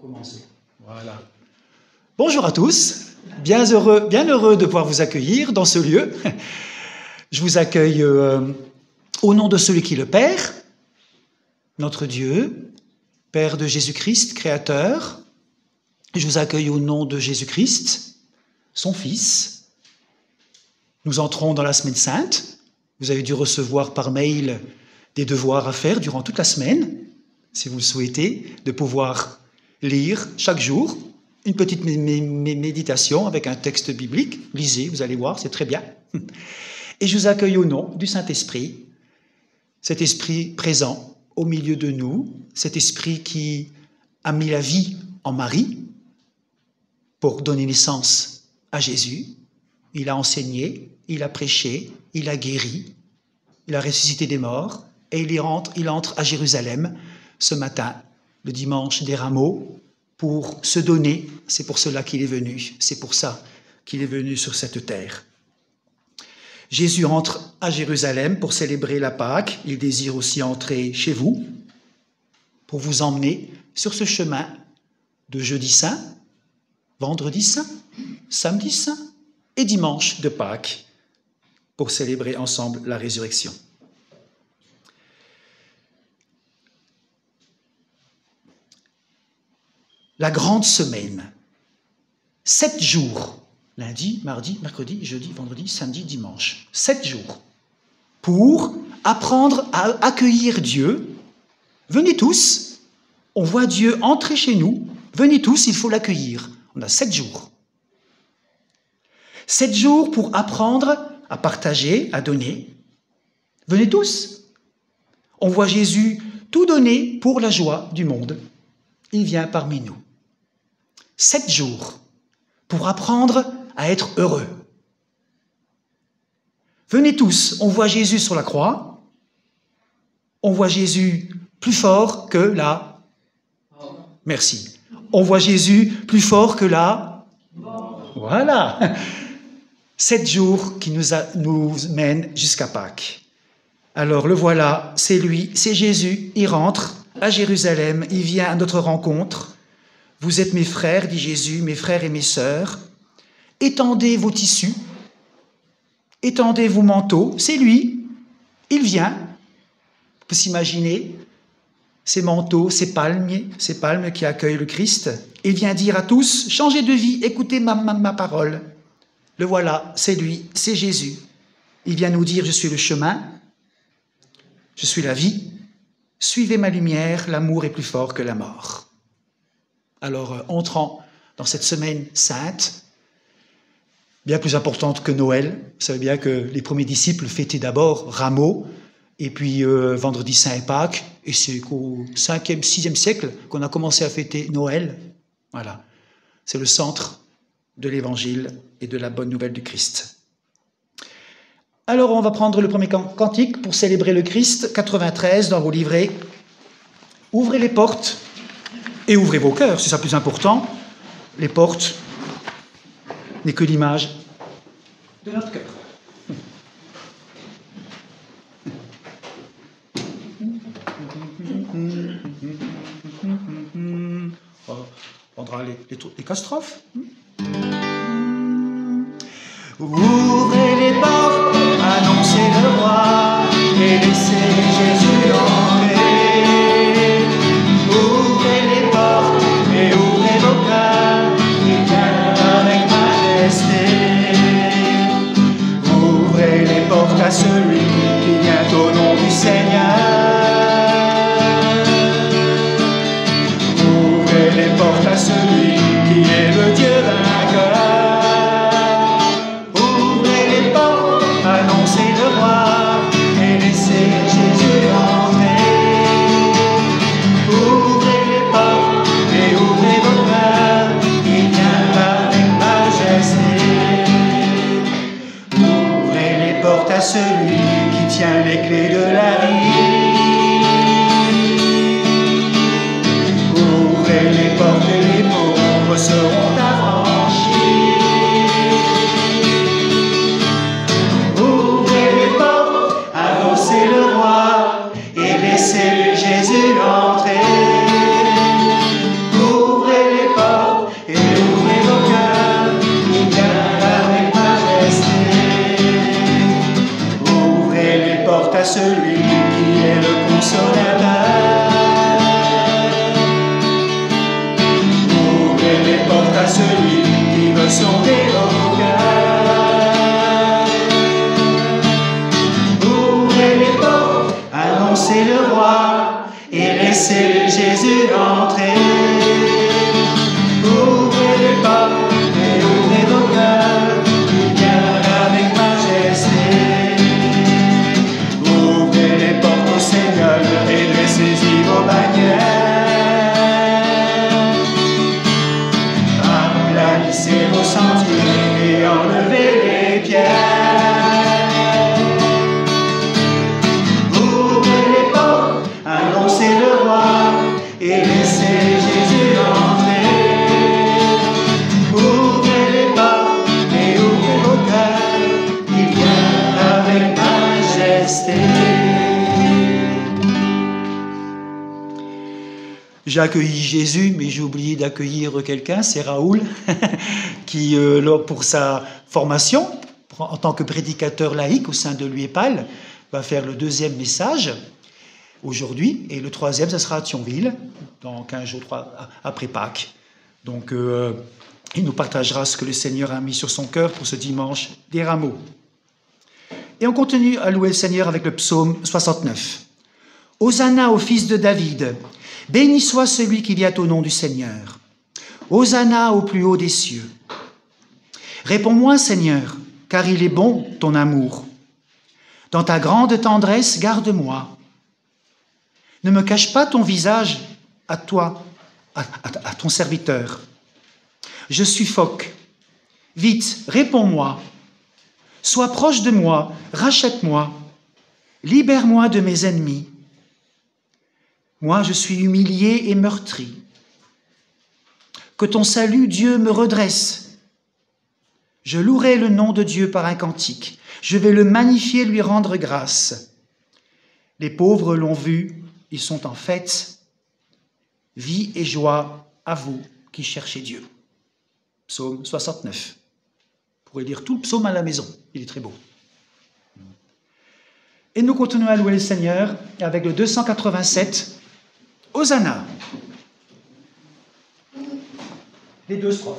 commencer. Voilà. Bonjour à tous, bien heureux de pouvoir vous accueillir dans ce lieu. Je vous accueille au nom de celui qui est le Père, notre Dieu, Père de Jésus-Christ, Créateur. Je vous accueille au nom de Jésus-Christ, son Fils. Nous entrons dans la Semaine Sainte. Vous avez dû recevoir par mail des devoirs à faire durant toute la semaine, si vous le souhaitez, de pouvoir lire chaque jour une petite méditation avec un texte biblique. Lisez, vous allez voir, c'est très bien. Et je vous accueille au nom du Saint-Esprit, cet Esprit présent au milieu de nous, cet Esprit qui a mis la vie en Marie pour donner naissance à Jésus. Il a enseigné, il a prêché, il a guéri, il a ressuscité des morts et il entre à Jérusalem ce matin, le dimanche des Rameaux, pour se donner. C'est pour cela qu'il est venu, c'est pour ça qu'il est venu sur cette terre. Jésus entre à Jérusalem pour célébrer la Pâque. Il désire aussi entrer chez vous pour vous emmener sur ce chemin de jeudi saint, vendredi saint, samedi saint et dimanche de Pâques pour célébrer ensemble la résurrection. La grande semaine, 7 jours, lundi, mardi, mercredi, jeudi, vendredi, samedi, dimanche, 7 jours, pour apprendre à accueillir Dieu. Venez tous, on voit Dieu entrer chez nous, venez tous, il faut l'accueillir. On a 7 jours. 7 jours pour apprendre à partager, à donner. Venez tous. On voit Jésus tout donner pour la joie du monde. Il vient parmi nous. 7 jours pour apprendre à être heureux. Venez tous, on voit Jésus sur la croix. On voit Jésus plus fort que la... Merci. On voit Jésus plus fort que la... Voilà. 7 jours qui nous mènent jusqu'à Pâques. Alors le voilà, c'est lui, c'est Jésus. Il rentre à Jérusalem, il vient à notre rencontre. Vous êtes mes frères, dit Jésus, mes frères et mes sœurs. Étendez vos tissus, étendez vos manteaux. C'est lui, il vient. On peut s'imaginer ces manteaux, ces palmes qui accueillent le Christ. Il vient dire à tous, changez de vie, écoutez ma parole. Le voilà, c'est lui, c'est Jésus. Il vient nous dire, je suis le chemin, je suis la vie. Suivez ma lumière, l'amour est plus fort que la mort. Alors, entrant dans cette semaine sainte, bien plus importante que Noël, vous savez bien que les premiers disciples fêtaient d'abord Rameaux, et puis Vendredi Saint et Pâques, et c'est qu'au 5e, 6e siècle qu'on a commencé à fêter Noël. Voilà, c'est le centre de l'Évangile et de la bonne nouvelle du Christ. Alors, on va prendre le premier cantique pour célébrer le Christ, 93 dans vos livrets. Ouvrez les portes et ouvrez vos cœurs, c'est ça le plus important. Les portes n'est que l'image de notre cœur. On prendra les castrophes. Ouvrez les portes, annoncez le roi et laissez Jésus entrer. Ouvrez les portes et ouvrez vos cœurs, il vient avec majesté. Ouvrez les portes à celui qui vient au nom du Seigneur. Ouvrez les portes à celui qui est le Dieu vainqueur. Annoncez le roi et laissez Jésus entrer. Ouvrez les portes et ouvrez vos cœurs, il vient avec majesté. Ouvrez les portes à celui qui tient les clés de la vie. Ouvrez les portes et les pauvres sonder vos cœurs. Ouvrez les portes, annoncez le roi, et laissez Jésus entrer. Ouvrez les portes et ouvrez vos cœurs, il vient avec majesté. Ouvrez les portes au Seigneur et laissez-y vos bannières. Aplanissez vos sentiers et enlevez les pierres. Ouvrez les portes, annoncez le roi et laissez Jésus entrer. Ouvrez les portes et ouvrez vos cœurs, il vient avec majesté. J'ai accueilli Jésus, mais j'ai oublié d'accueillir quelqu'un, c'est Raoul, qui, pour sa formation, en tant que prédicateur laïque au sein de l'UEPAL, va faire le 2e message aujourd'hui, et le 3e, ça sera à Thionville, dans 15 jours après Pâques. Donc, il nous partagera ce que le Seigneur a mis sur son cœur pour ce dimanche des rameaux. Et on continue à louer le Seigneur avec le psaume 69. Hosanna au fils de David, béni soit celui qui vient au nom du Seigneur. Hosanna au plus haut des cieux. Réponds-moi, Seigneur, car il est bon ton amour. Dans ta grande tendresse, garde-moi. Ne me cache pas ton visage à toi, à ton serviteur. Je suffoque. Vite, réponds-moi. Sois proche de moi, rachète-moi. Libère-moi de mes ennemis. Moi, je suis humilié et meurtri. Que ton salut, Dieu, me redresse. Je louerai le nom de Dieu par un cantique. Je vais le magnifier, lui rendre grâce. Les pauvres l'ont vu, ils sont en fête. Vie et joie à vous qui cherchez Dieu. Psaume 69. Vous pourrez lire tout le psaume à la maison, il est très beau. Et nous continuons à louer le Seigneur avec le 287. Hosanna. Les 2 strophes.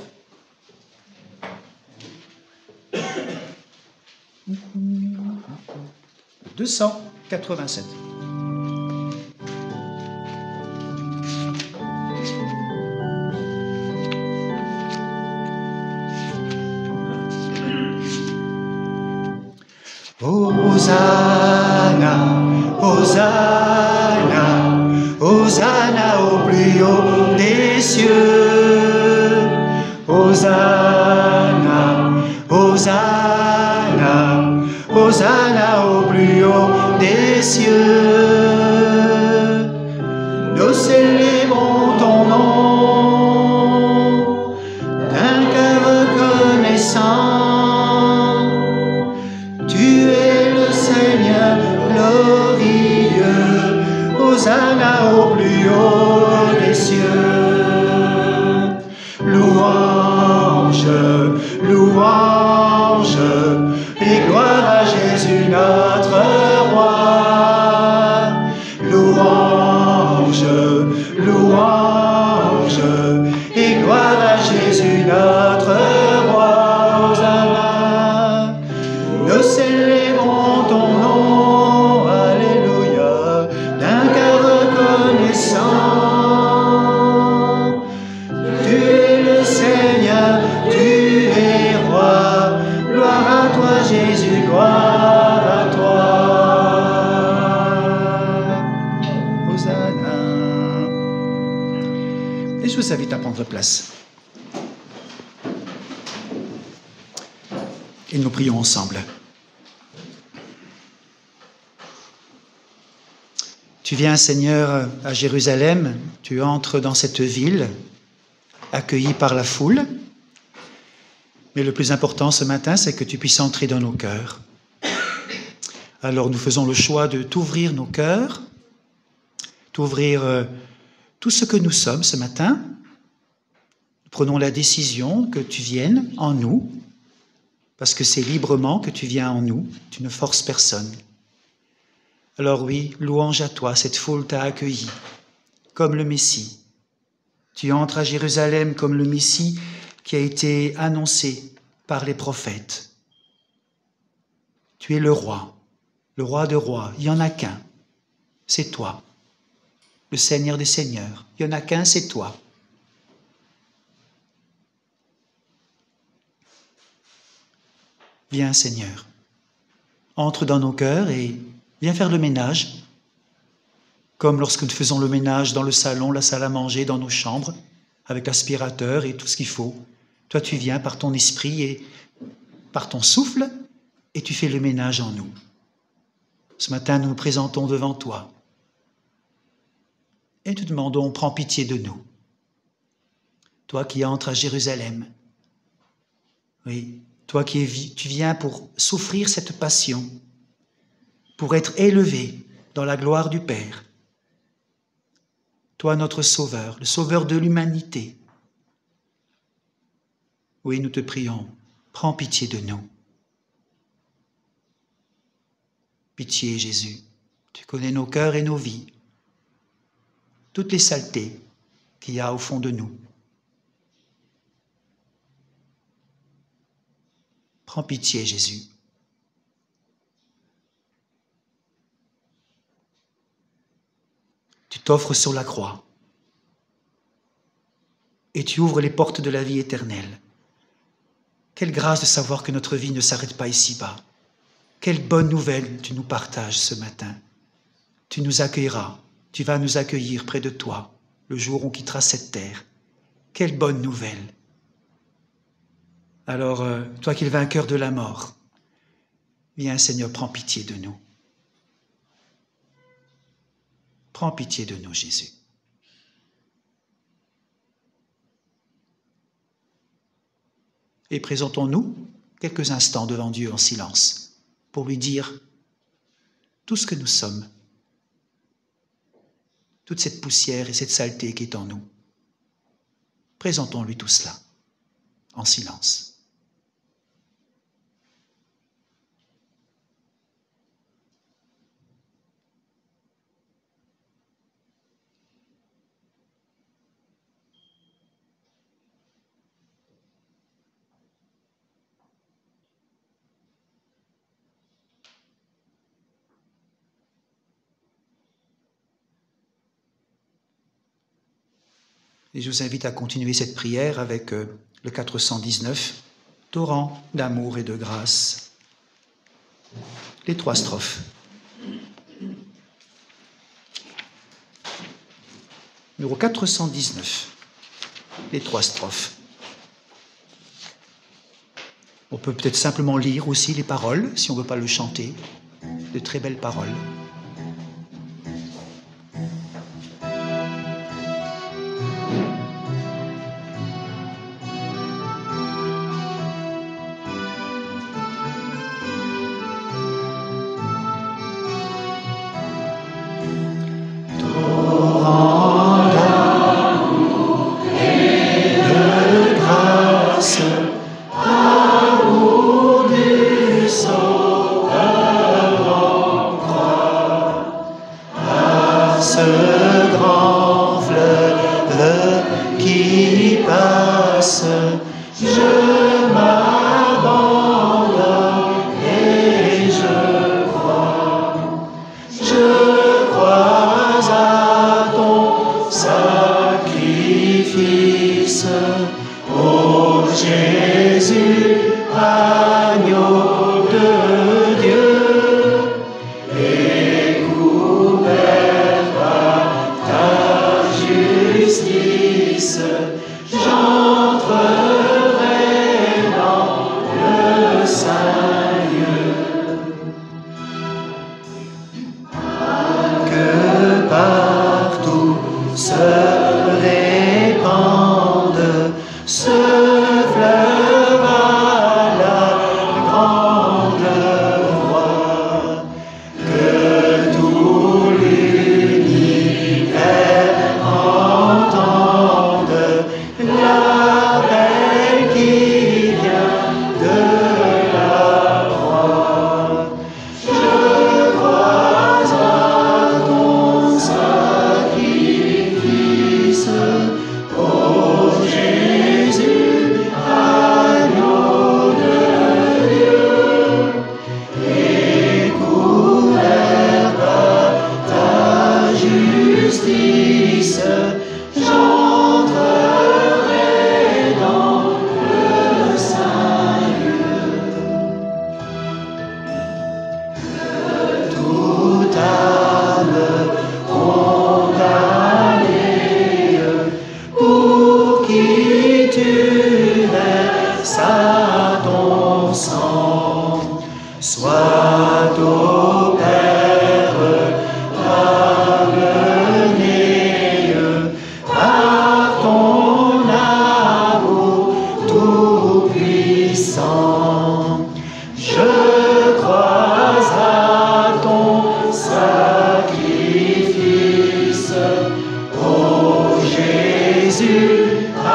« 287. Hosanna, Hosanna, Hosanna au plus haut des cieux. Hosanna, Hosanna, Hosanna au plus haut des cieux. Nous célébrons ton nom d'un cœur reconnaissant. Tu es le Seigneur glorieux. Hosanna au plus haut des cieux. Louange, louange, et gloire à Jésus notre roi. Louange, louange, et gloire à Jésus notre roi. Hosanna, nous célébrons ton nom, alléluia, d'un cœur reconnaissant. Tu es le Seigneur, tu es roi, gloire à toi Jésus, gloire à toi. Hosanna. Et je vous invite à prendre place. Et nous prions ensemble. Tu viens, Seigneur, à Jérusalem, tu entres dans cette ville, accueilli par la foule. Mais le plus important ce matin, c'est que tu puisses entrer dans nos cœurs. Alors nous faisons le choix de t'ouvrir nos cœurs, t'ouvrir tout ce que nous sommes ce matin. Nous prenons la décision que tu viennes en nous, parce que c'est librement que tu viens en nous, tu ne forces personne. Alors oui, louange à toi, cette foule t'a accueilli comme le Messie. Tu entres à Jérusalem comme le Messie qui a été annoncé par les prophètes. Tu es le roi de rois. Il n'y en a qu'un, c'est toi. Le Seigneur des seigneurs. Il n'y en a qu'un, c'est toi. Viens, Seigneur, entre dans nos cœurs et viens faire le ménage, comme lorsque nous faisons le ménage dans le salon, la salle à manger, dans nos chambres, avec l'aspirateur et tout ce qu'il faut. Toi, tu viens par ton esprit et par ton souffle, et tu fais le ménage en nous. Ce matin, nous nous présentons devant toi. Et nous te demandons, prends pitié de nous. Toi qui entres à Jérusalem, oui, toi tu viens pour souffrir cette passion, pour être élevé dans la gloire du Père. Toi, notre Sauveur, le Sauveur de l'humanité. Oui, nous te prions, prends pitié de nous. Pitié, Jésus, tu connais nos cœurs et nos vies, toutes les saletés qu'il y a au fond de nous. Prends pitié, Jésus. Tu t'offres sur la croix et tu ouvres les portes de la vie éternelle. Quelle grâce de savoir que notre vie ne s'arrête pas ici-bas. Quelle bonne nouvelle tu nous partages ce matin. Tu nous accueilleras, tu vas nous accueillir près de toi le jour où on quittera cette terre. Quelle bonne nouvelle. Alors, toi qui es le vainqueur de la mort, viens Seigneur, prends pitié de nous. Prends pitié de nous, Jésus. Et présentons-nous quelques instants devant Dieu en silence pour lui dire tout ce que nous sommes, toute cette poussière et cette saleté qui est en nous. Présentons-lui tout cela en silence. Et je vous invite à continuer cette prière avec le 419, torrent d'amour et de grâce. Les 3 strophes. Numéro 419, les 3 strophes. On peut peut-être simplement lire aussi les paroles, si on ne veut pas le chanter, de très belles paroles.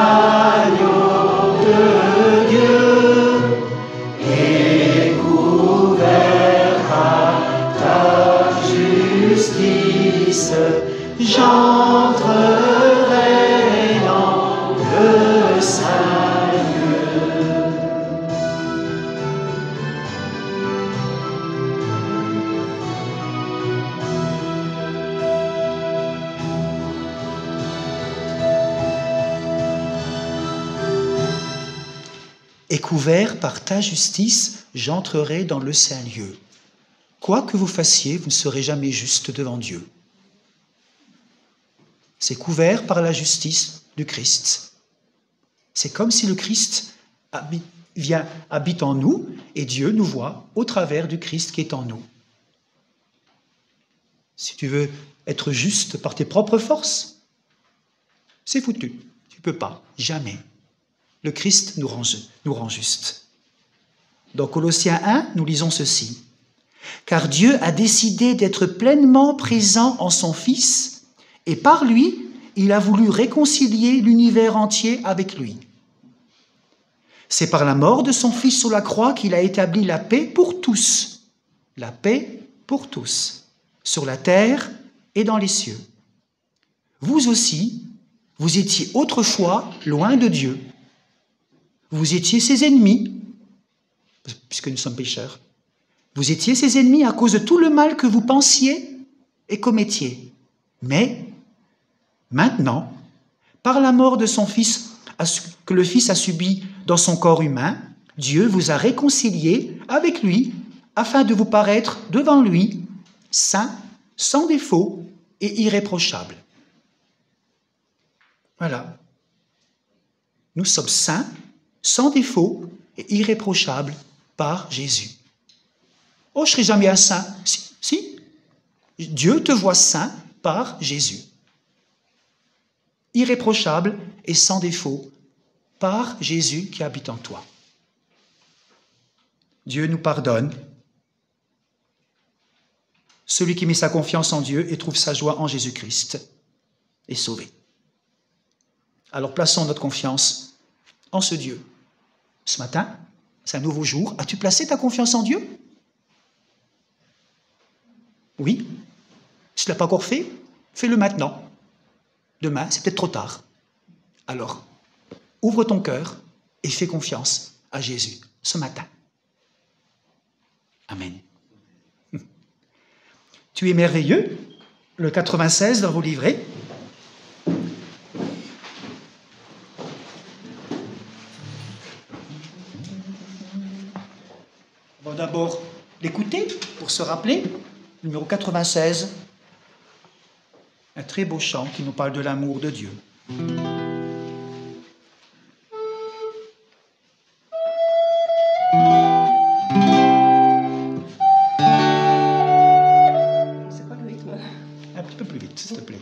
Agneau de Dieu, et couvert par ta justice, j'entrerai dans le saint lieu. Et couvert par ta justice, j'entrerai dans le saint lieu. Quoi que vous fassiez, vous ne serez jamais juste devant Dieu. C'est couvert par la justice du Christ. C'est comme si le Christ habite en nous et Dieu nous voit au travers du Christ qui est en nous. Si tu veux être juste par tes propres forces, c'est foutu. Tu ne peux pas, jamais. Le Christ nous rend juste. Dans Colossiens 1, nous lisons ceci. « Car Dieu a décidé d'être pleinement présent en son Fils, et par lui, il a voulu réconcilier l'univers entier avec lui. C'est par la mort de son Fils sur la croix qu'il a établi la paix pour tous. La paix pour tous, sur la terre et dans les cieux. Vous aussi, vous étiez autrefois loin de Dieu. Vous étiez ses ennemis, puisque nous sommes pécheurs. Vous étiez ses ennemis à cause de tout le mal que vous pensiez et commettiez. Mais maintenant, par la mort de son Fils, que le Fils a subi dans son corps humain, Dieu vous a réconciliés avec lui, afin de vous paraître devant lui, saints, sans défaut et irréprochables. Voilà. Nous sommes saints, sans défaut et irréprochables par Jésus. Oh, je ne serai jamais un saint. Si. Dieu te voit saint par Jésus. Irréprochable et sans défaut par Jésus qui habite en toi. Dieu nous pardonne. Celui qui met sa confiance en Dieu et trouve sa joie en Jésus-Christ est sauvé. Alors plaçons notre confiance en ce Dieu. Ce matin, c'est un nouveau jour. As-tu placé ta confiance en Dieu? Oui. Si tu ne l'as pas encore fait, fais-le maintenant. Demain, c'est peut-être trop tard. Alors, ouvre ton cœur et fais confiance à Jésus ce matin. Amen. Tu es merveilleux, le 96 dans vos livrets. On va d'abord l'écouter pour se rappeler. Numéro 96, un très beau chant qui nous parle de l'amour de Dieu. C'est quoi le rythme? Un petit peu plus vite, s'il te plaît.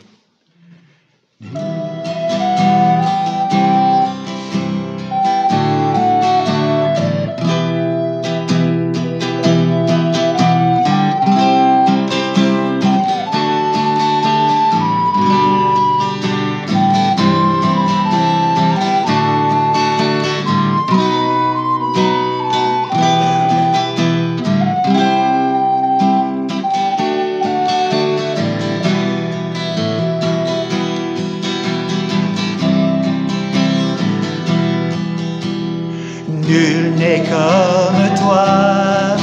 Nul n'est comme toi,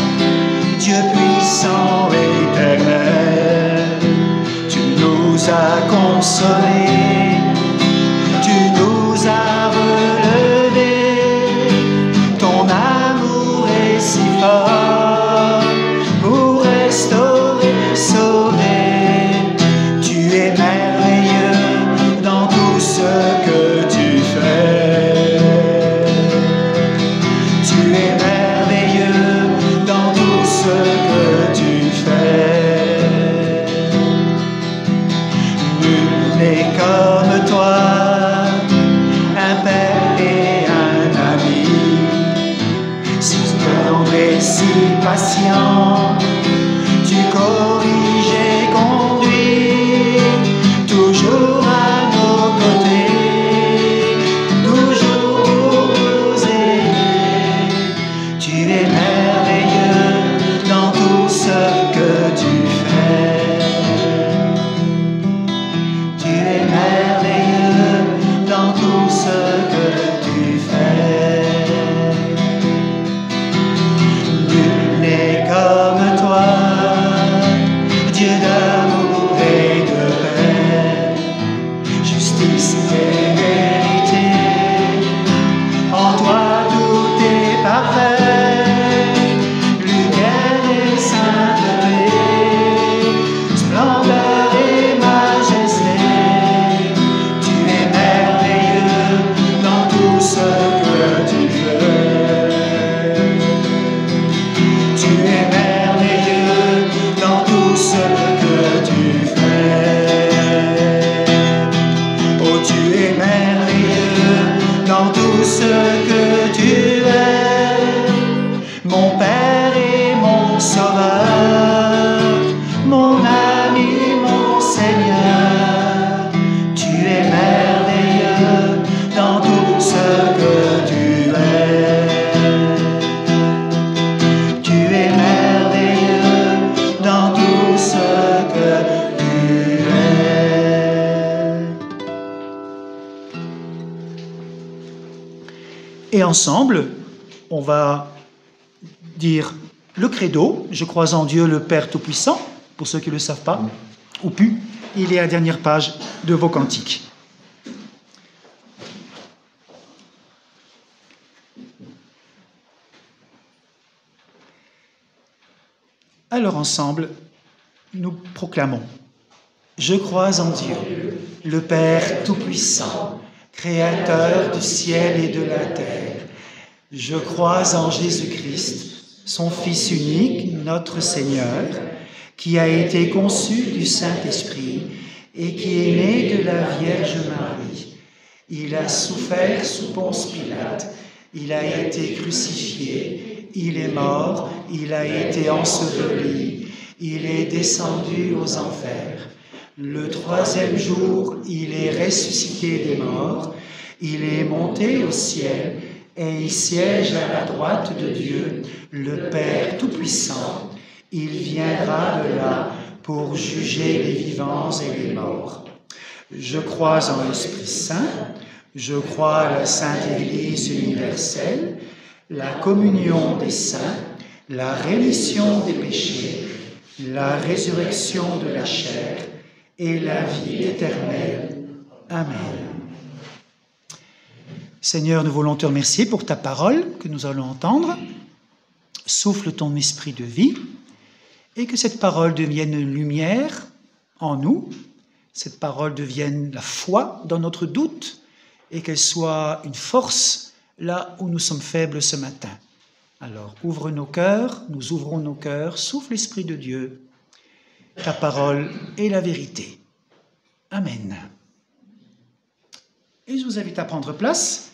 Dieu puissant et éternel. Tu nous as consolés, tu nous as relevés. Ton amour est si fort pour restaurer, sauver. Tu es merveilleux dans tout ce que tu fais. Comme toi, un père et un ami, si tendre et si patient, tu corriges et conduis, toujours à nos côtés, Et ensemble, on va dire le credo, je crois en Dieu le Père Tout-Puissant, pour ceux qui ne le savent pas, ou plus, il est à la dernière page de vos cantiques. Alors ensemble, nous proclamons « Je crois en Dieu, le Père Tout-Puissant, Créateur du ciel et de la terre. Je crois en Jésus-Christ, son Fils unique, notre Seigneur, qui a été conçu du Saint-Esprit et qui est né de la Vierge Marie. Il a souffert sous Ponce Pilate, il a été crucifié, il est mort, il a été enseveli, il est descendu aux enfers. Le troisième jour, il est ressuscité des morts, il est monté au ciel et il siège à la droite de Dieu, le Père Tout-Puissant. Il viendra de là pour juger les vivants et les morts. Je crois en l'Esprit Saint, je crois à la Sainte Église universelle, la communion des saints, la rémission des péchés, la résurrection de la chair et la vie éternelle. Amen. Seigneur, nous voulons te remercier pour ta parole que nous allons entendre. Souffle ton esprit de vie et que cette parole devienne une lumière en nous, cette parole devienne la foi dans notre doute et qu'elle soit une force là où nous sommes faibles ce matin. Alors, ouvre nos cœurs, nous ouvrons nos cœurs, souffle l'Esprit de Dieu, ta parole est la vérité. Amen. Et je vous invite à prendre place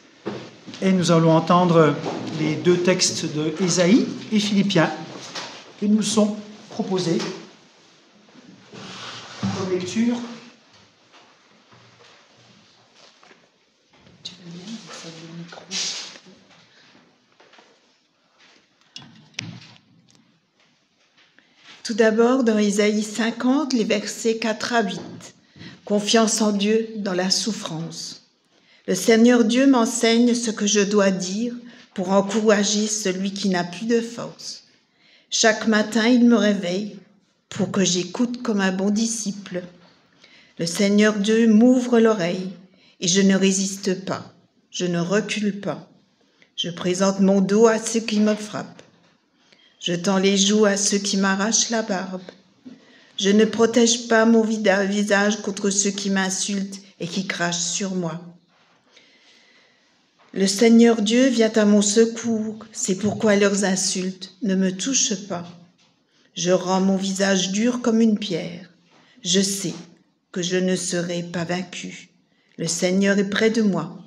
et nous allons entendre les deux textes de Ésaïe et Philippiens qui nous sont proposés comme lecture. Tout d'abord, dans Ésaïe 50, les versets 4 à 8. Confiance en Dieu dans la souffrance. Le Seigneur Dieu m'enseigne ce que je dois dire pour encourager celui qui n'a plus de force. Chaque matin, il me réveille pour que j'écoute comme un bon disciple. Le Seigneur Dieu m'ouvre l'oreille et je ne résiste pas, je ne recule pas. Je présente mon dos à ceux qui me frappent. Je tends les joues à ceux qui m'arrachent la barbe. Je ne protège pas mon visage contre ceux qui m'insultent et qui crachent sur moi. Le Seigneur Dieu vient à mon secours, c'est pourquoi leurs insultes ne me touchent pas. Je rends mon visage dur comme une pierre. Je sais que je ne serai pas vaincu. Le Seigneur est près de moi,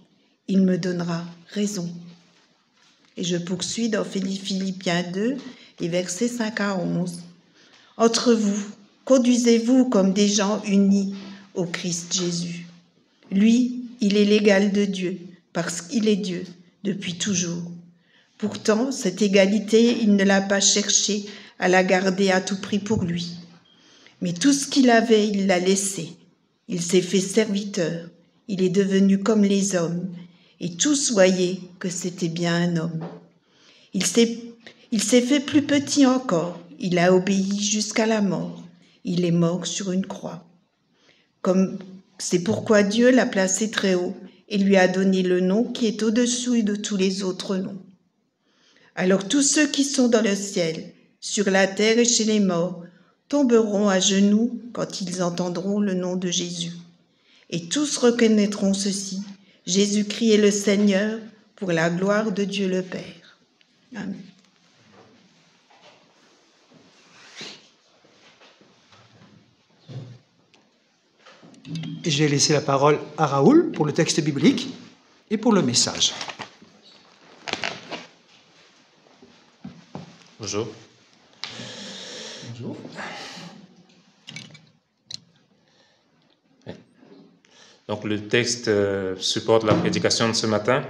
il me donnera raison. Et je poursuis dans Philippiens 2, les versets 5 à 11. Entre vous, conduisez-vous comme des gens unis au Christ Jésus. Lui, il est l'égal de Dieu, parce qu'il est Dieu depuis toujours. Pourtant, cette égalité, il ne l'a pas cherché à la garder à tout prix pour lui. Mais tout ce qu'il avait, il l'a laissé. Il s'est fait serviteur. Il est devenu comme les hommes. Et tous voyaient que c'était bien un homme. Il s'est fait plus petit encore. Il a obéi jusqu'à la mort. Il est mort sur une croix. C'est pourquoi Dieu l'a placé très haut et lui a donné le nom qui est au-dessous de tous les autres noms. Alors tous ceux qui sont dans le ciel, sur la terre et chez les morts, tomberont à genoux quand ils entendront le nom de Jésus. Et tous reconnaîtront ceci, Jésus-Christ est le Seigneur, pour la gloire de Dieu le Père. Amen. Et je vais laisser la parole à Raoul pour le texte biblique et pour le message. Bonjour. Bonjour. Donc le texte supporte la prédication de ce matin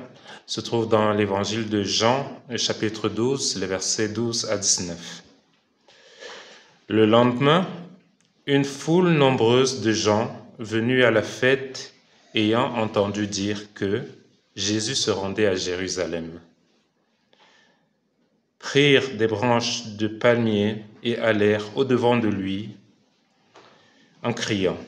se trouve dans l'évangile de Jean, chapitre 12, les versets 12 à 19. Le lendemain, une foule nombreuse de gens venus à la fête ayant entendu dire que Jésus se rendait à Jérusalem. Prirent des branches de palmier et allèrent au-devant de lui en criant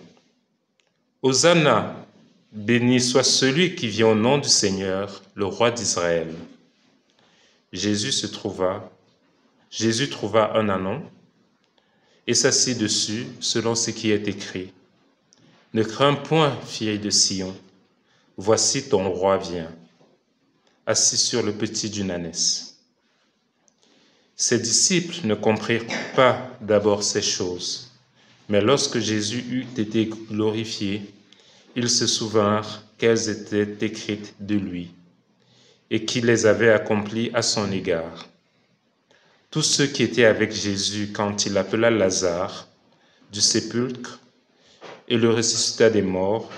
« Hosanna, béni soit celui qui vient au nom du Seigneur, le roi d'Israël. » Jésus trouva un ânon et s'assit dessus selon ce qui est écrit. « Ne crains point, fille de Sion, voici ton roi vient, assis sur le petit d'une ânesse. » Ses disciples ne comprirent pas d'abord ces choses, mais lorsque Jésus eut été glorifié, ils se souvinrent qu'elles étaient écrites de lui et qu'il les avait accomplies à son égard. Tous ceux qui étaient avec Jésus quand il appela Lazare du sépulcre et le ressuscita des morts,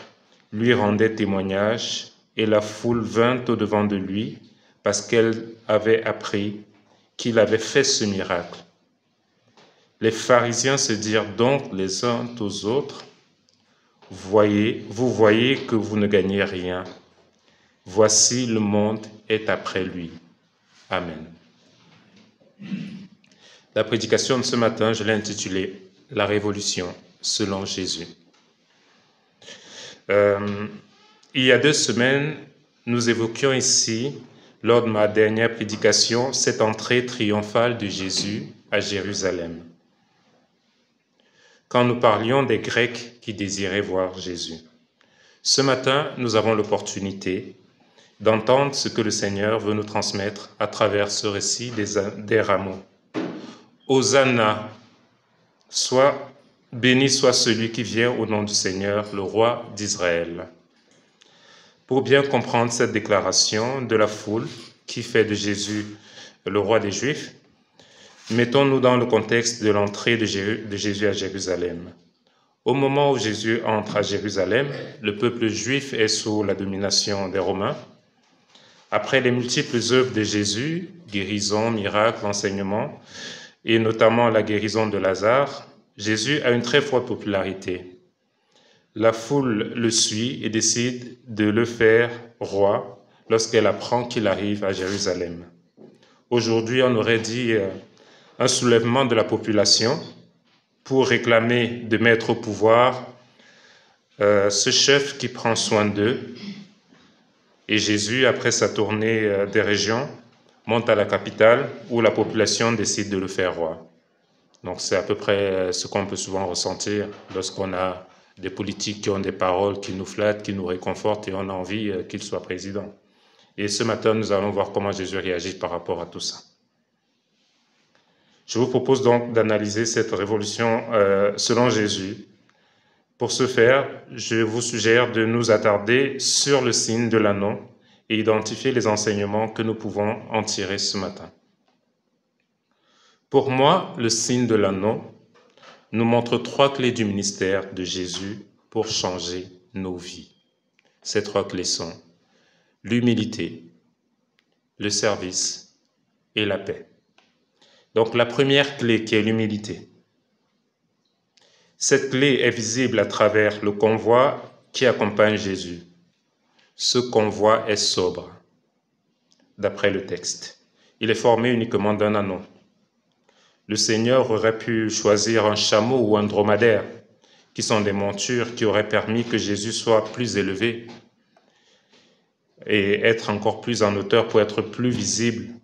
lui rendaient témoignage, et la foule vint au-devant de lui parce qu'elle avait appris qu'il avait fait ce miracle. Les pharisiens se dirent donc les uns aux autres, « Vous voyez que vous ne gagnez rien. Voici le monde est après lui. » Amen. La prédication de ce matin, je l'ai intitulée « La révolution selon Jésus ». Il y a 2 semaines, nous évoquions ici, lors de ma dernière prédication, cette entrée triomphale de Jésus à Jérusalem. Quand nous parlions des Grecs qui désiraient voir Jésus. Ce matin, nous avons l'opportunité d'entendre ce que le Seigneur veut nous transmettre à travers ce récit des rameaux. Hosanna, béni soit celui qui vient au nom du Seigneur, le roi d'Israël. Pour bien comprendre cette déclaration de la foule qui fait de Jésus le roi des Juifs, mettons-nous dans le contexte de l'entrée de Jésus à Jérusalem. Au moment où Jésus entre à Jérusalem, le peuple juif est sous la domination des Romains. Après les multiples œuvres de Jésus, guérisons, miracles, enseignements, et notamment la guérison de Lazare, Jésus a une très forte popularité. La foule le suit et décide de le faire roi lorsqu'elle apprend qu'il arrive à Jérusalem. Aujourd'hui, on aurait dit un soulèvement de la population pour réclamer de mettre au pouvoir ce chef qui prend soin d'eux. Et Jésus, après sa tournée des régions, monte à la capitale où la population décide de le faire roi. Donc c'est à peu près ce qu'on peut souvent ressentir lorsqu'on a des politiques qui ont des paroles qui nous flattent, qui nous réconfortent et on a envie qu'il soit président. Et ce matin, nous allons voir comment Jésus réagit par rapport à tout ça. Je vous propose donc d'analyser cette révolution selon Jésus. Pour ce faire, je vous suggère de nous attarder sur le signe de l'ânon et identifier les enseignements que nous pouvons en tirer ce matin. Pour moi, le signe de l'ânon nous montre 3 clés du ministère de Jésus pour changer nos vies. Ces 3 clés sont l'humilité, le service et la paix. Donc la première clé qui est l'humilité. Cette clé est visible à travers le convoi qui accompagne Jésus. Ce convoi est sobre, d'après le texte. Il est formé uniquement d'un ânon. Le Seigneur aurait pu choisir un chameau ou un dromadaire, qui sont des montures qui auraient permis que Jésus soit plus élevé et être encore plus en hauteur pour être plus visible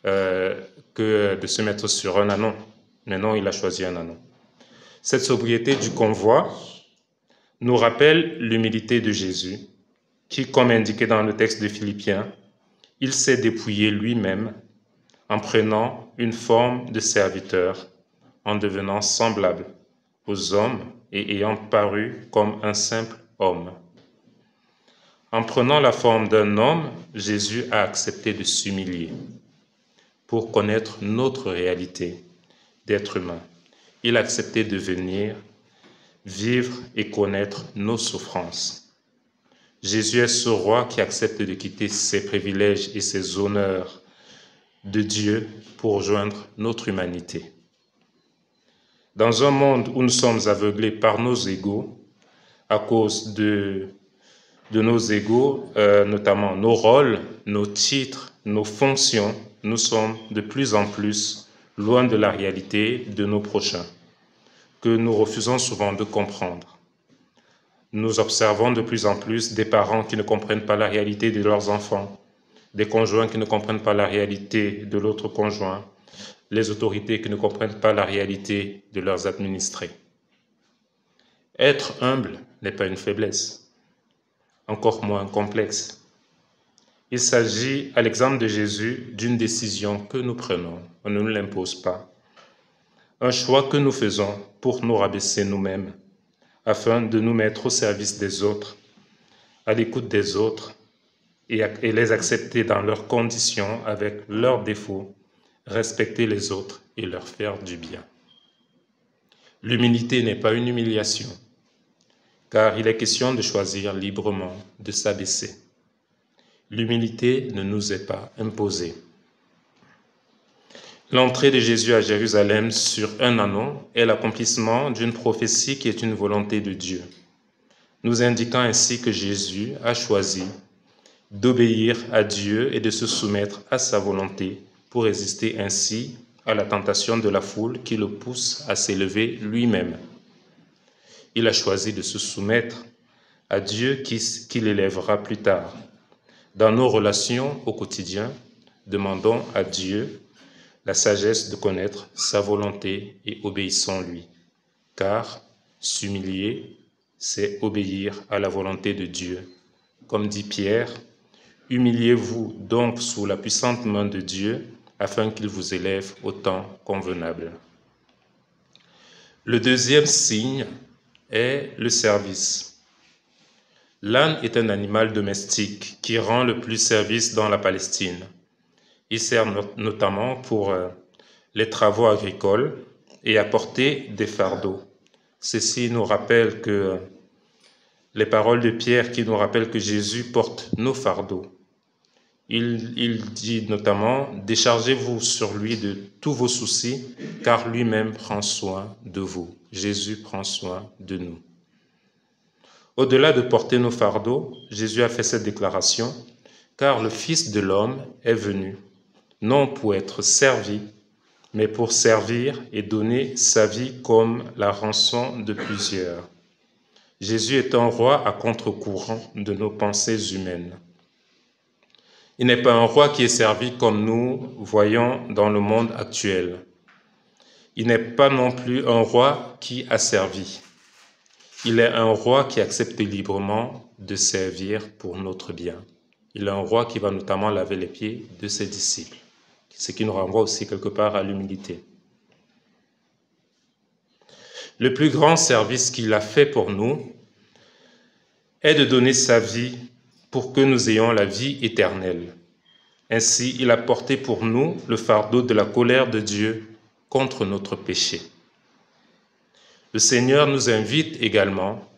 que de se mettre sur un ânon. Mais non, il a choisi un ânon. Cette sobriété du convoi nous rappelle l'humilité de Jésus, qui, comme indiqué dans le texte de Philippiens, il s'est dépouillé lui-même en prenant une forme de serviteur, en devenant semblable aux hommes et ayant paru comme un simple homme. En prenant la forme d'un homme, Jésus a accepté de s'humilier pour connaître notre réalité d'être humain. Il a accepté de venir vivre et connaître nos souffrances. Jésus est ce roi qui accepte de quitter ses privilèges et ses honneurs de Dieu pour rejoindre notre humanité. Dans un monde où nous sommes aveuglés par nos égos à cause du de nos égos, notamment nos rôles, nos titres, nos fonctions, nous sommes de plus en plus loin de la réalité de nos prochains, que nous refusons souvent de comprendre. Nous observons de plus en plus des parents qui ne comprennent pas la réalité de leurs enfants, des conjoints qui ne comprennent pas la réalité de l'autre conjoint, les autorités qui ne comprennent pas la réalité de leurs administrés. Être humble n'est pas une faiblesse, encore moins complexe. Il s'agit, à l'exemple de Jésus, d'une décision que nous prenons, on ne nous l'impose pas. Un choix que nous faisons pour nous rabaisser nous-mêmes, afin de nous mettre au service des autres, à l'écoute des autres, et les accepter dans leurs conditions avec leurs défauts, respecter les autres et leur faire du bien. L'humilité n'est pas une humiliation, car il est question de choisir librement, de s'abaisser. L'humilité ne nous est pas imposée. L'entrée de Jésus à Jérusalem sur un anneau est l'accomplissement d'une prophétie qui est une volonté de Dieu, nous indiquant ainsi que Jésus a choisi d'obéir à Dieu et de se soumettre à sa volonté pour résister ainsi à la tentation de la foule qui le pousse à s'élever lui-même. Il a choisi de se soumettre à Dieu qui l'élèvera plus tard. Dans nos relations au quotidien, demandons à Dieu la sagesse de connaître sa volonté et obéissons-lui. Car s'humilier, c'est obéir à la volonté de Dieu. Comme dit Pierre, « Humiliez-vous donc sous la puissante main de Dieu, afin qu'il vous élève au temps convenable. » Le deuxième signe est le service. L'âne est un animal domestique qui rend le plus service dans la Palestine. Il sert notamment pour les travaux agricoles et à porter des fardeaux. Ceci nous rappelle que les paroles de Pierre qui nous rappellent que Jésus porte nos fardeaux. Il dit notamment « Déchargez-vous sur lui de tous vos soucis, car lui-même prend soin de vous. » Jésus prend soin de nous. Au-delà de porter nos fardeaux, Jésus a fait cette déclaration « Car le Fils de l'homme est venu, non pour être servi, mais pour servir et donner sa vie comme la rançon de plusieurs. » Jésus est un roi à contre-courant de nos pensées humaines. Il n'est pas un roi qui est servi comme nous voyons dans le monde actuel. Il n'est pas non plus un roi qui a servi. Il est un roi qui accepte librement de servir pour notre bien. Il est un roi qui va notamment laver les pieds de ses disciples, ce qui nous renvoie aussi quelque part à l'humilité. Le plus grand service qu'il a fait pour nous est de donner sa vie pour que nous ayons la vie éternelle. Ainsi, il a porté pour nous le fardeau de la colère de Dieu contre notre péché. Le Seigneur nous invite également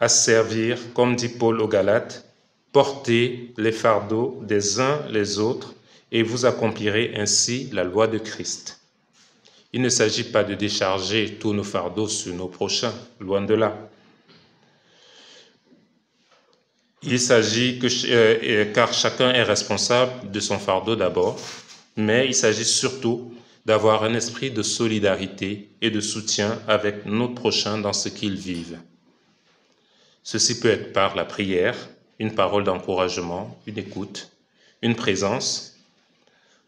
à servir, comme dit Paul aux Galates, « Portez les fardeaux des uns les autres et vous accomplirez ainsi la loi de Christ. » Il ne s'agit pas de décharger tous nos fardeaux sur nos prochains, loin de là. Il s'agit car chacun est responsable de son fardeau d'abord, mais il s'agit surtout d'avoir un esprit de solidarité et de soutien avec notre prochain dans ce qu'ils vivent. Ceci peut être par la prière, une parole d'encouragement, une écoute, une présence,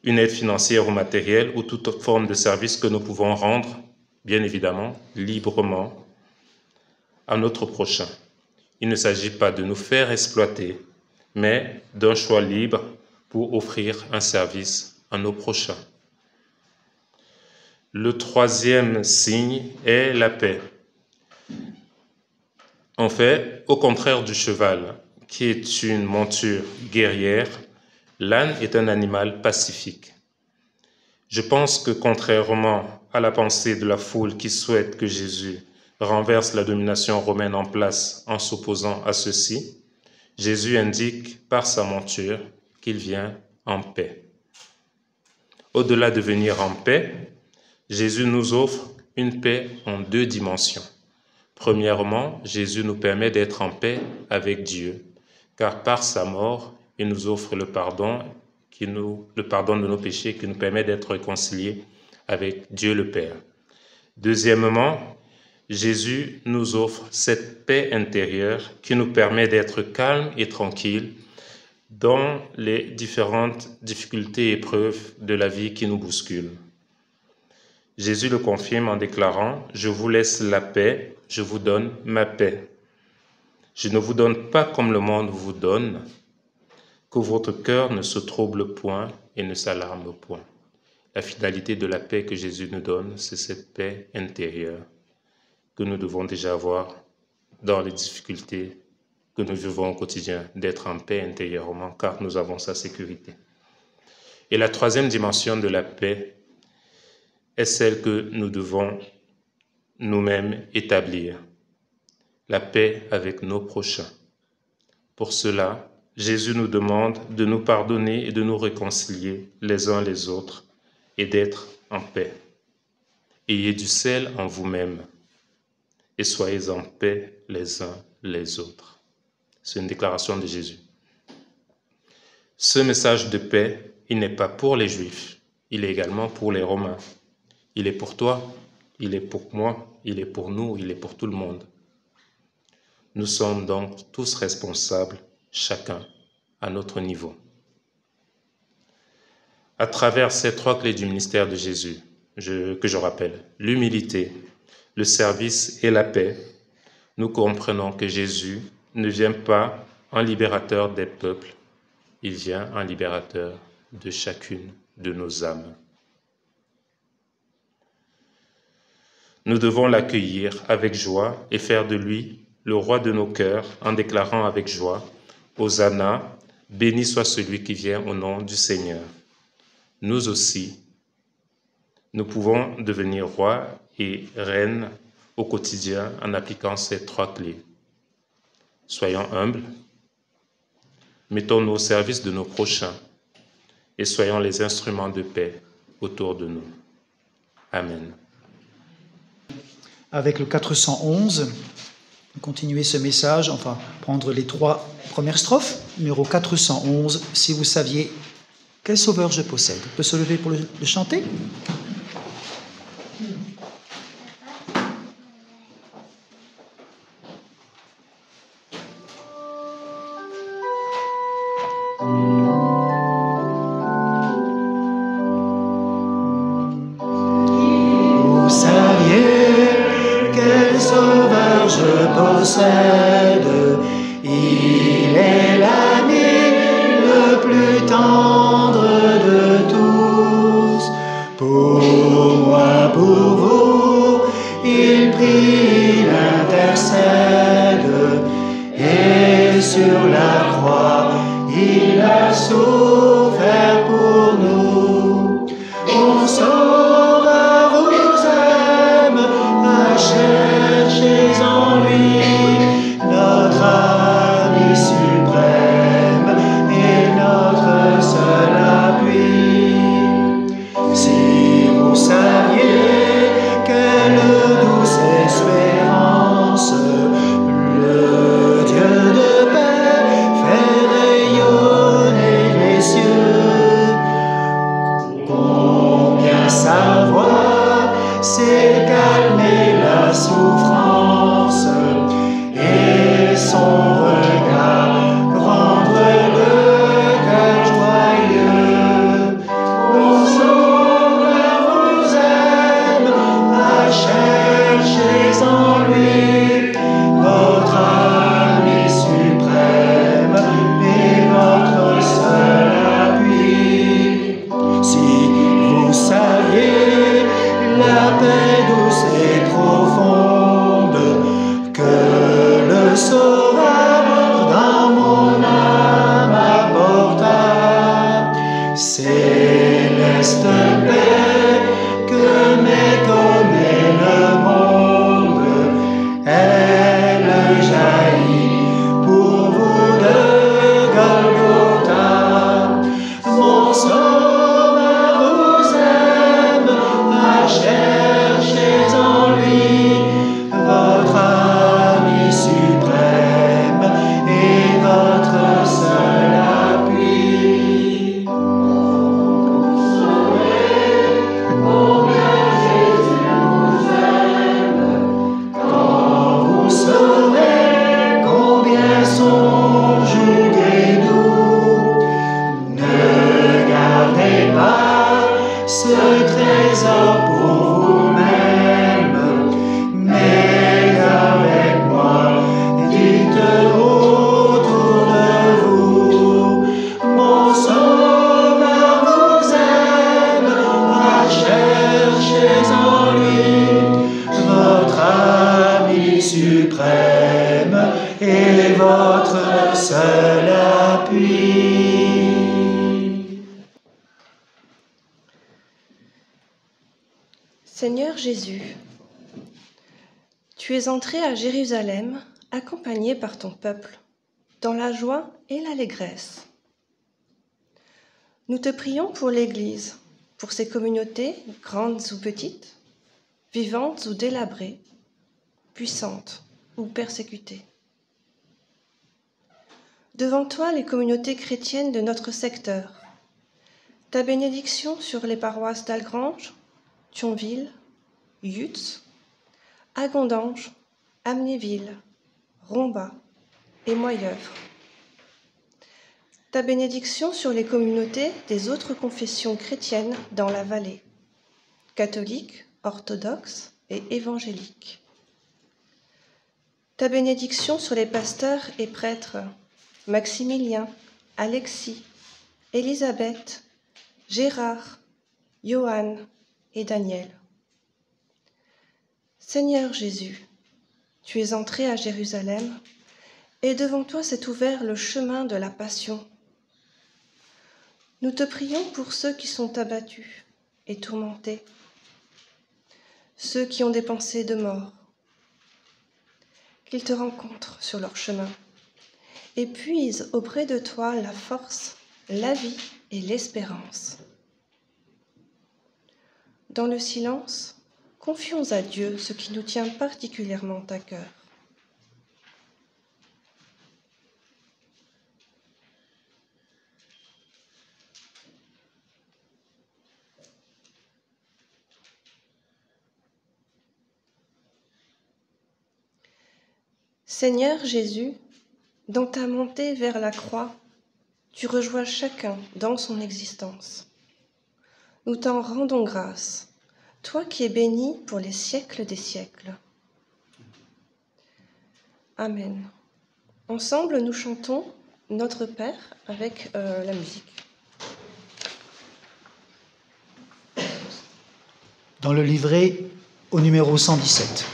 une aide financière ou matérielle ou toute autre forme de service que nous pouvons rendre, bien évidemment, librement à notre prochain. Il ne s'agit pas de nous faire exploiter, mais d'un choix libre pour offrir un service à nos prochains. Le troisième signe est la paix. En fait, au contraire du cheval, qui est une monture guerrière, l'âne est un animal pacifique. Je pense que contrairement à la pensée de la foule qui souhaite que Jésus renverse la domination romaine en place en s'opposant à ceci, Jésus indique par sa monture qu'il vient en paix. Au-delà de venir en paix, Jésus nous offre une paix en deux dimensions. Premièrement, Jésus nous permet d'être en paix avec Dieu, car par sa mort, il nous offre le pardon de nos péchés qui nous permet d'être réconciliés avec Dieu le Père. Deuxièmement, Jésus nous offre cette paix intérieure qui nous permet d'être calmes et tranquilles dans les différentes difficultés et épreuves de la vie qui nous bousculent. Jésus le confirme en déclarant « Je vous laisse la paix, je vous donne ma paix. Je ne vous donne pas comme le monde vous donne, que votre cœur ne se trouble point et ne s'alarme point. » La finalité de la paix que Jésus nous donne, c'est cette paix intérieure que nous devons déjà avoir dans les difficultés que nous vivons au quotidien, d'être en paix intérieurement, car nous avons sa sécurité. Et la troisième dimension de la paix est celle que nous devons nous-mêmes établir, la paix avec nos prochains. Pour cela, Jésus nous demande de nous pardonner et de nous réconcilier les uns les autres et d'être en paix. Ayez du sel en vous-même et soyez en paix les uns les autres. C'est une déclaration de Jésus. Ce message de paix, il n'est pas pour les Juifs, il est également pour les Romains. Il est pour toi, il est pour moi, il est pour nous, il est pour tout le monde. Nous sommes donc tous responsables, chacun à notre niveau. À travers ces trois clés du ministère de Jésus, que je rappelle, l'humilité, le service et la paix, nous comprenons que Jésus ne vient pas en libérateur des peuples, il vient en libérateur de chacune de nos âmes. Nous devons l'accueillir avec joie et faire de lui le roi de nos cœurs en déclarant avec joie « Hosanna, béni soit celui qui vient au nom du Seigneur ». Nous aussi, nous pouvons devenir rois et reines au quotidien en appliquant ces trois clés. Soyons humbles, mettons-nous au service de nos prochains et soyons les instruments de paix autour de nous. Amen. Avec le 411, continuer ce message, enfin prendre les trois premières strophes. Numéro 411, si vous saviez quel sauveur je possède. On peut se lever pour le chanter ? Il est l'ami le plus tendre de tous. Pour moi, pour vous, il prie, il intercède. Et sur la croix, il a souffert pour nous. Mon Sauveur vous aime, à chercher en lui. Notre ami suprême et notre seul appui. Si vous saviez quelle douce espérance le Dieu de paix fait rayonner les cieux, combien sa voix sait calmer la souffrance et son regard rendre le cœur joyeux. Mon Sauveur vous aime, à chercher en lui votre ami suprême et votre seul appui. Si vous saviez la paix douce et profonde que le Sauveur dans mon âme apporta, céleste paix que méconnaît le monde, elle jaillit pour vous de Golgotha. Mon Sauveur vous aime, à chercher en lui votre ami suprême et votre trésors pour vous-même, mais avec moi, dites autour de vous, mon Sauveur vous aime, cherchez en lui votre ami suprême et votre seul appui. Seigneur Jésus, tu es entré à Jérusalem accompagné par ton peuple, dans la joie et l'allégresse. Nous te prions pour l'Église, pour ces communautés, grandes ou petites, vivantes ou délabrées, puissantes ou persécutées. Devant toi, les communautés chrétiennes de notre secteur, ta bénédiction sur les paroisses d'Algrange, Thionville, Yutz, Agondange, Amnéville, Rombat et Moyeuvre. Ta bénédiction sur les communautés des autres confessions chrétiennes dans la vallée, catholiques, orthodoxes et évangéliques. Ta bénédiction sur les pasteurs et prêtres Maximilien, Alexis, Élisabeth, Gérard, Johan et Daniel. Seigneur Jésus, tu es entré à Jérusalem et devant toi s'est ouvert le chemin de la passion. Nous te prions pour ceux qui sont abattus et tourmentés, ceux qui ont des pensées de mort, qu'ils te rencontrent sur leur chemin et puisent auprès de toi la force, la vie et l'espérance. Dans le silence, confions à Dieu ce qui nous tient particulièrement à cœur. Seigneur Jésus, dans ta montée vers la croix, tu rejoins chacun dans son existence. Nous t'en rendons grâce, toi qui es béni pour les siècles des siècles. Amen. Ensemble, nous chantons Notre Père avec la musique. Dans le livret au numéro 117.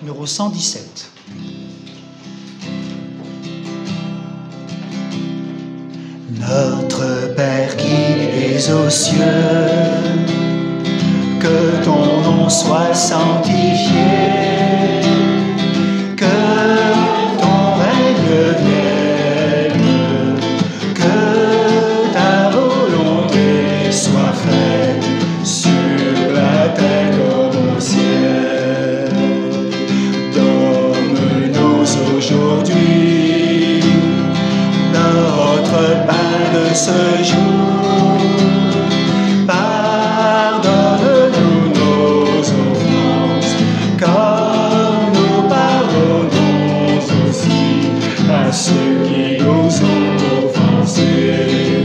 Numéro 117. Notre Père qui es aux cieux, que ton nom soit sanctifié, que ton règne vienne, que ta volonté soit faite sur la terre comme au ciel. Donne-nous aujourd'hui notre pain de ce jour. Pardonne-nous nos offenses, comme nous pardonnons aussi à ceux qui nous ont offensés.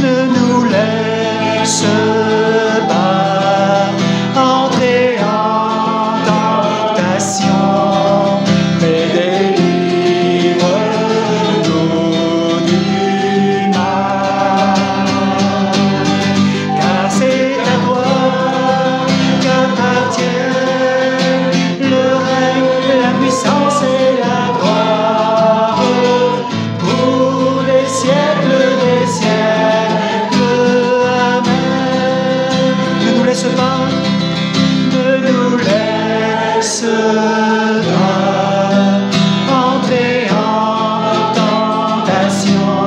Ne nous laisse pas entrer en tentation, mais délivre-nous du mal. Car c'est à toi qu'appartiennent le règne, la puissance et la gloire pour les siècles des siècles. Amen. Ne nous laisse pas, ne nous laisse pas entrer en tentation,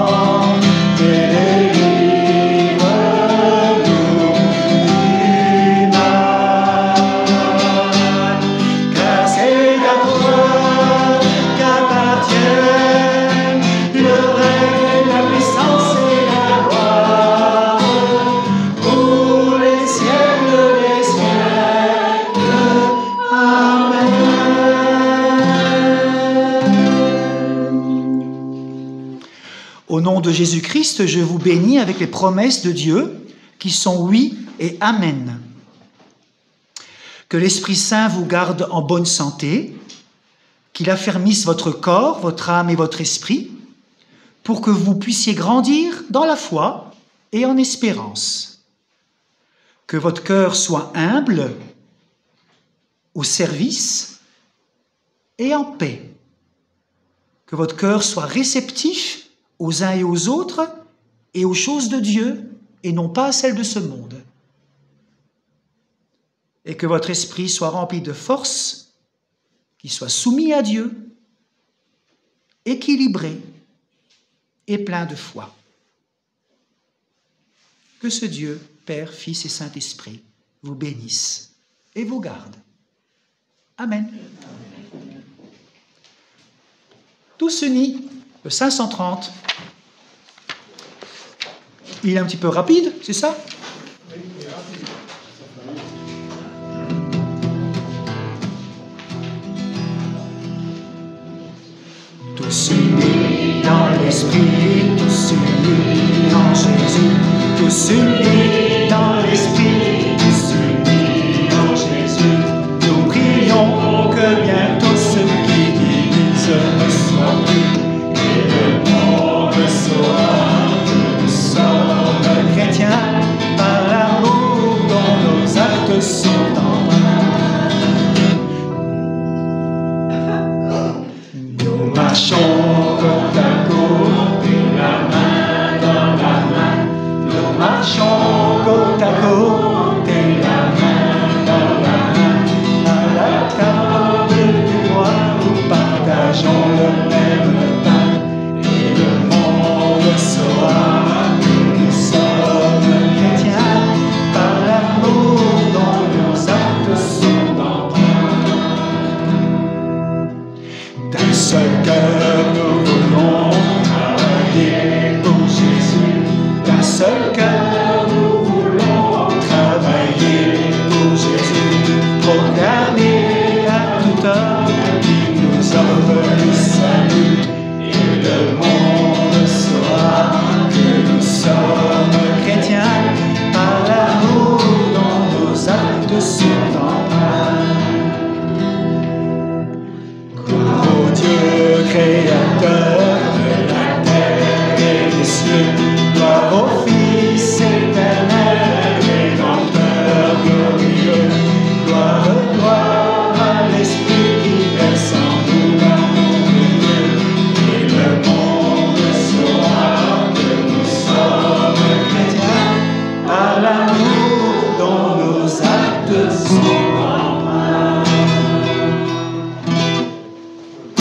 mais délivre-nous du mal. Car c'est à toi qu'appartiennent le règne, la puissance et la gloire pour les siècles des siècles. Au nom de Jésus-Christ, je vous bénis avec les promesses de Dieu qui sont oui et amen. Que l'Esprit Saint vous garde en bonne santé, qu'il affermisse votre corps, votre âme et votre esprit, pour que vous puissiez grandir dans la foi et en espérance. Que votre cœur soit humble, au service et en paix. Que votre cœur soit réceptif aux uns et aux autres et aux choses de Dieu et non pas à celles de ce monde. Et que votre esprit soit rempli de force, qu'il soit soumis à Dieu, équilibré et plein de foi. Que ce Dieu, Père, Fils et Saint-Esprit, vous bénisse et vous garde. Amen. Tous unis, le 530. Il est un petit peu rapide, c'est ça ? Tous unis dans l'Esprit, tous unis en Jésus, tous unis